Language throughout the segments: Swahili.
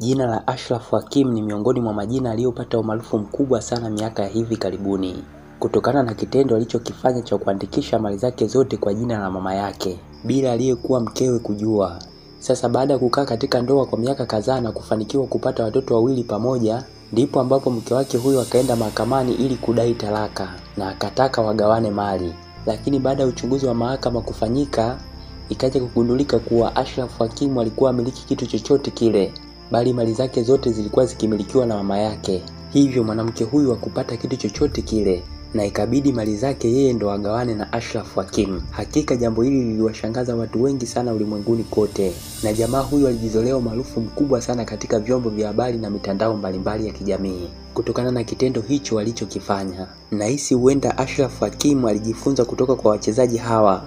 Jina la Ashraf Hakim ni miongoni mwa majina aliyopata umaarufu mkubwa sana miaka ya hivi karibuni, kutokana na kitendo alichokifanya cha kuandikisha mali zake zote kwa jina la mama yake bila aliyekuwa mkewe kujua. Sasa baada ya kukaa katika ndoa kwa miaka kadhaa na kufanikiwa kupata watoto wawili pamoja, ndipo ambapo mke wake huyo akaenda mahakamani ili kudai talaka na akataka wagawane mali. Lakini baada ya uchunguzi wa mahakama kufanyika, ikaja kugundulika kuwa Ashraf Hakim alikuwa amiliki kitu chochote kile, bali mali zake zote zilikuwa zikimilikiwa na mama yake. Hivyo mwanamke huyu hakupata kitu chochote kile na ikabidi mali zake yeye ndo agawane na Ashraf Hakim. Hakika jambo hili liliwashangaza watu wengi sana ulimwenguni kote, na jamaa huyu alijizolea umaarufu mkubwa sana katika vyombo vya habari na mitandao mbalimbali ya kijamii kutokana na kitendo hicho alichokifanya. Nahisi huenda Ashraf Hakim alijifunza kutoka kwa wachezaji hawa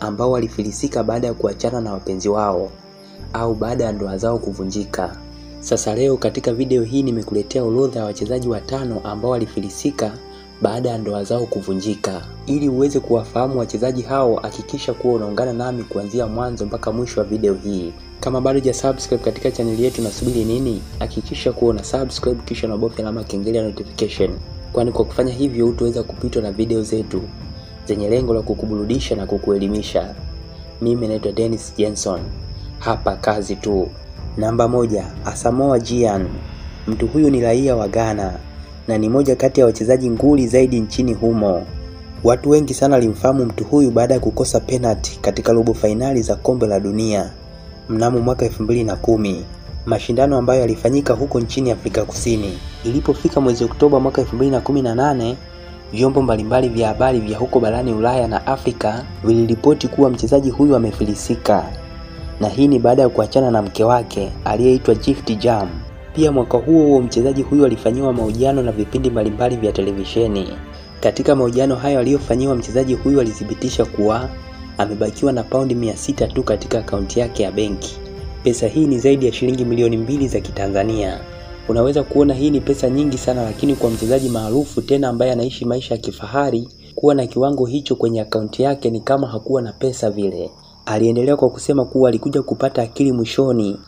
ambao walifilisika baada ya kuachana na wapenzi wao au baada ya ndoa zao kuvunjika. Sasa leo katika video hii nimekuletea orodha ya wachezaji 5 ambao walifilisika baada ya ndoa zao kuvunjika. Ili uweze kuwafahamu wachezaji hao, hakikisha kuwa unaungana nami kuanzia mwanzo mpaka mwisho wa video hii. Kama bado hujasubscribe katika channel yetu, nasubiri nini? Hakikisha kuwa una subscribe kisha unabofya alama ya kengele ya notification, kwani kwa kufanya hivyo utaweza kupitwa na video zetu zenye lengo la kukuburudisha na kukuelimisha. Mimi naitwa Dennis Jenson. Hapa kazi tu. Namba 1, Asamoah Gyan. Mtu huyu ni raia wa Ghana na ni moja kati ya wachezaji nguli zaidi nchini humo. Watu wengi sana walimfahamu mtu huyu baada ya kukosa penalty katika robo finali za kombe la dunia mnamo mwaka 2010, mashindano ambayo yalifanyika huko nchini Afrika Kusini. Ilipofika mwezi Oktoba mwaka 2018, vyombo mbalimbali vya habari vya huko barani Ulaya na Afrika viliripoti kuwa mchezaji huyu amefilisika, na hii ni baada ya kuachana na mke wake aliyeitwa Gift Jam. Pia mwaka huo mchezaji huyu alifanyiwa mahojiano na vipindi mbalimbali vya televisheni. Katika mahojiano hayo aliyofanyiwa, mchezaji huyu alithibitisha kuwa amebakiwa na paundi 600 tu katika akaunti yake ya benki. Pesa hii ni zaidi ya shilingi milioni 2 za Kitanzania. Unaweza kuona hii ni pesa nyingi sana, lakini kwa mchezaji maarufu tena ambaye anaishi maisha ya kifahari, kuwa na kiwango hicho kwenye akaunti yake ni kama hakuwa na pesa vile. Aliendelea kwa kusema kuwa alikuja kupata akili mwishoni,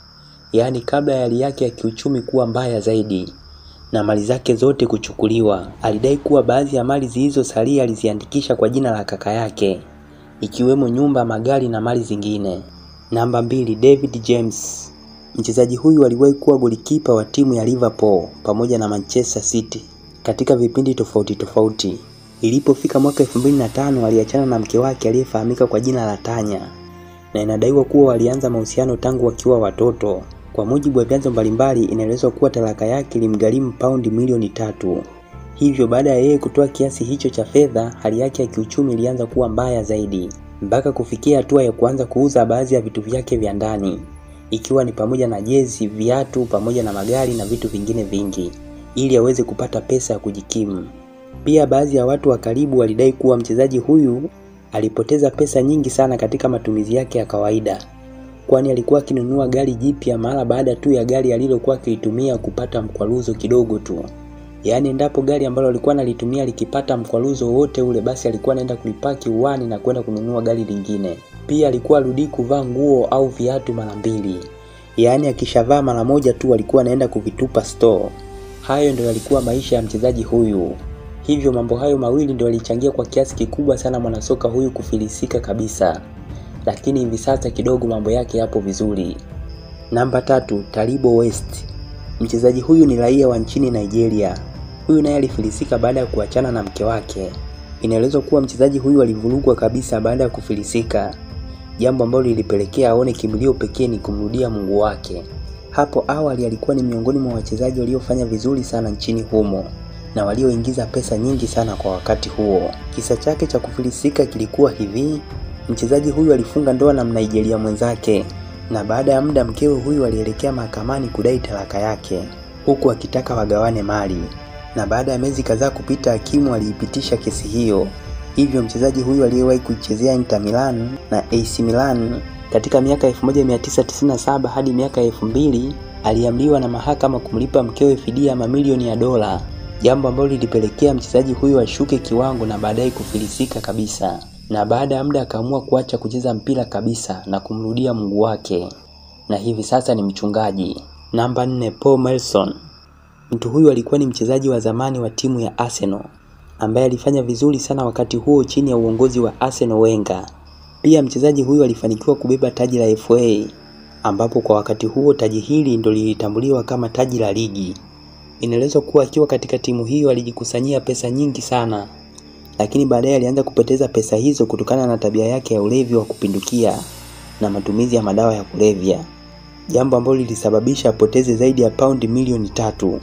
yaani kabla ya hali yake ya kiuchumi kuwa mbaya zaidi na mali zake zote kuchukuliwa. Alidai kuwa baadhi ya mali zilizosalia aliziandikisha kwa jina la kaka yake, ikiwemo nyumba, magari na mali zingine. Namba 2, David James. Mchezaji huyu aliwahi kuwa golikipa wa timu ya Liverpool pamoja na Manchester City katika vipindi tofauti tofauti. Ilipofika mwaka 2005 aliachana na mke wake aliyefahamika kwa jina la Tanya, na inadaiwa kuwa walianza mahusiano tangu wakiwa watoto. Kwa mujibu wa vyanzo mbalimbali, inaelezwa kuwa talaka yake ilimgharimu paundi milioni 3. Hivyo baada ya yeye kutoa kiasi hicho cha fedha, hali yake ya kiuchumi ilianza kuwa mbaya zaidi mpaka kufikia hatua ya kuanza kuuza baadhi ya vitu vyake vya ndani, ikiwa ni pamoja na jezi, viatu pamoja na magari na vitu vingine vingi, ili aweze kupata pesa ya kujikimu. Pia baadhi ya watu wa karibu walidai kuwa mchezaji huyu alipoteza pesa nyingi sana katika matumizi yake ya kawaida, kwani alikuwa akinunua gari jipya mara baada tu ya gari alilokuwa akitumia kupata mkwaruzo kidogo tu. Yaani endapo gari ambalo alikuwa analitumia likipata mkwaruzo wote ule, basi alikuwa anaenda kulipaki uani na kwenda kununua gari lingine. Pia alikuwa arudi kuvaa nguo au viatu mara 2. Yaani akishavaa mara moja tu alikuwa anaenda kuvitupa store. Hayo ndio yalikuwa maisha ya mchezaji huyu. Hivyo mambo hayo mawili ndio yalichangia kwa kiasi kikubwa sana mwanasoka huyu kufilisika kabisa. Lakini hivi sasa kidogo mambo yake yapo vizuri. Namba 3, Taribo West. Mchezaji huyu ni raia wa nchini Nigeria. Huyu naye alifilisika baada ya kuachana na mke wake. Inaelezwa kuwa mchezaji huyu alivurugwa kabisa baada ya kufilisika, jambo ambalo lilipelekea aone kimbilio pekee ni kumrudia Mungu wake. Hapo awali alikuwa ni miongoni mwa wachezaji waliofanya vizuri sana nchini humo na walioingiza pesa nyingi sana kwa wakati huo. Kisa chake cha kufilisika kilikuwa hivi: mchezaji huyu alifunga ndoa na Mnigeria mwenzake, na baada ya muda mkewe huyu alielekea mahakamani kudai talaka yake huku akitaka wagawane mali, na baada ya miezi kadhaa kupita hakimu aliipitisha kesi hiyo. Hivyo mchezaji huyu aliyewahi kuichezea Inter Milan na AC Milan katika miaka 1997 hadi miaka 2000 aliamriwa na mahakama kumlipa mkewe fidia mamilioni ya dola, jambo ambalo lilipelekea mchezaji huyu ashuke kiwango na baadaye kufilisika kabisa. Na baada ya muda akaamua kuacha kucheza mpira kabisa na kumrudia Mungu wake, na hivi sasa ni mchungaji. Namba 4, Paul Merson. Mtu huyu alikuwa ni mchezaji wa zamani wa timu ya Arsenal ambaye alifanya vizuri sana wakati huo chini ya uongozi wa Arsene Wenger. Pia mchezaji huyu alifanikiwa kubeba taji la FA ambapo kwa wakati huo taji hili ndio lilitambuliwa kama taji la ligi. Inaelezwa kuwa akiwa katika timu hiyo alijikusanyia pesa nyingi sana, lakini baadaye alianza kupoteza pesa hizo kutokana na tabia yake ya ulevi wa kupindukia na matumizi ya madawa ya kulevya, jambo ambalo lilisababisha apoteze zaidi ya paundi milioni 3.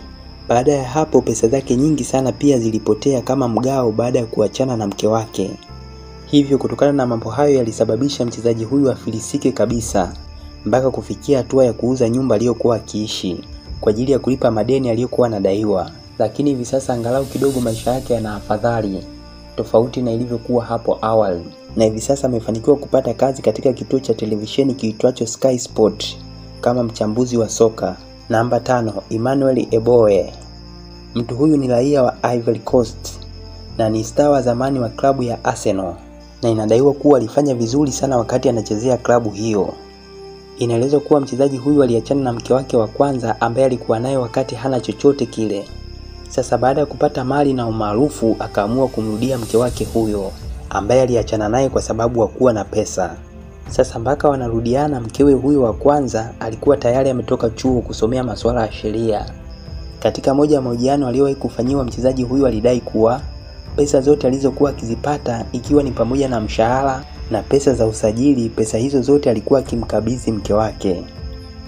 Baada ya hapo pesa zake nyingi sana pia zilipotea kama mgao baada ya kuachana na mke wake. Hivyo kutokana na mambo hayo yalisababisha mchezaji huyu afilisike kabisa mpaka kufikia hatua ya kuuza nyumba aliyokuwa akiishi kwa ajili ya kulipa madeni aliyokuwa anadaiwa. Lakini hivi sasa angalau kidogo maisha yake yana afadhali tofauti na ilivyokuwa hapo awali, na hivi sasa amefanikiwa kupata kazi katika kituo cha televisheni kiitwacho Sky Sport kama mchambuzi wa soka. Namba 5, Emmanuel Eboe. Mtu huyu ni raia wa Ivory Coast na ni star wa zamani wa klabu ya Arsenal, na inadaiwa kuwa alifanya vizuri sana wakati anachezea klabu hiyo. Inaelezwa kuwa mchezaji huyu aliachana na mke wake wa kwanza ambaye alikuwa naye wakati hana chochote kile. Sasa baada ya kupata mali na umaarufu akaamua kumrudia mke wake huyo ambaye aliachana naye kwa sababu hakuwa na pesa. Sasa mpaka wanarudiana, mkewe huyo wa kwanza alikuwa tayari ametoka chuo kusomea masuala ya sheria. Katika moja ya mahojiano aliyowahi kufanyiwa, mchezaji huyu alidai kuwa pesa zote alizokuwa akizipata ikiwa ni pamoja na mshahara na pesa za usajili, pesa hizo zote alikuwa akimkabidhi mke wake.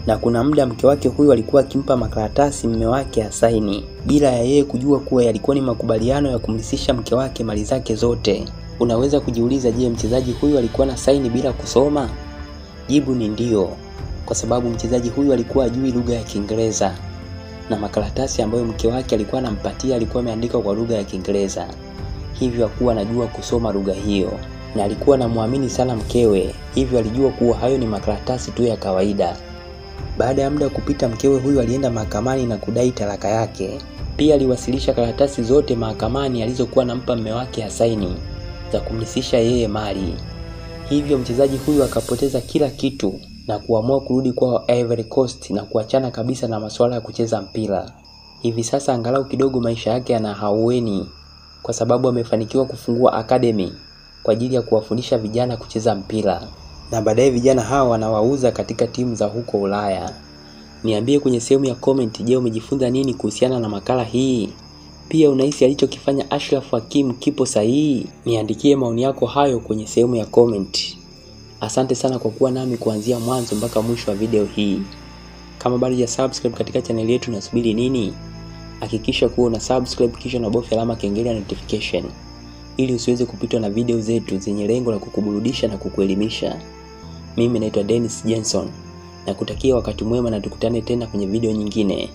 Na kuna muda mke wake huyu alikuwa akimpa makaratasi mume wake asaini bila ya yeye kujua kuwa yalikuwa ni makubaliano ya kumrithisha mke wake mali zake zote. Unaweza kujiuliza, je, mchezaji huyu alikuwa na saini bila kusoma? Jibu ni ndio, kwa sababu mchezaji huyu alikuwa hajui lugha ya Kiingereza na makaratasi ambayo mke wake alikuwa anampatia alikuwa ameandika kwa lugha ya Kiingereza. Hivyo hakuwa anajua kusoma lugha hiyo, na alikuwa anamwamini sana mkewe, hivyo alijua kuwa hayo ni makaratasi tu ya kawaida. Baada ya muda kupita, mkewe huyu alienda mahakamani na kudai talaka yake. Pia aliwasilisha karatasi zote mahakamani alizokuwa anampa mume wake asaini za kumrithisha yeye mali. Hivyo mchezaji huyu akapoteza kila kitu na kuamua kurudi kwa Ivory Coast na kuachana kabisa na masuala ya kucheza mpira. Hivi sasa angalau kidogo maisha yake yana haueni kwa sababu amefanikiwa kufungua academy kwa ajili ya kuwafundisha vijana kucheza mpira, na baadaye vijana hao wanawauza katika timu za huko Ulaya. Niambie kwenye sehemu ya comment, je, umejifunza nini kuhusiana na makala hii? Pia unahisi alichokifanya Achraf Hakimi kipo sahihi? Niandikie maoni yako hayo kwenye sehemu ya comment. Asante sana kwa kuwa nami kuanzia mwanzo mpaka mwisho wa video hii. Kama bado hujasubscribe katika channel yetu, unasubiri nini? Hakikisha kuwa una subscribe kisha unabofya alama kengele ya notification ili usiweze kupitwa na video zetu zenye lengo la kukuburudisha na kukuelimisha. Mimi naitwa Dennis Jenson na kutakia wakati mwema, na tukutane tena kwenye video nyingine.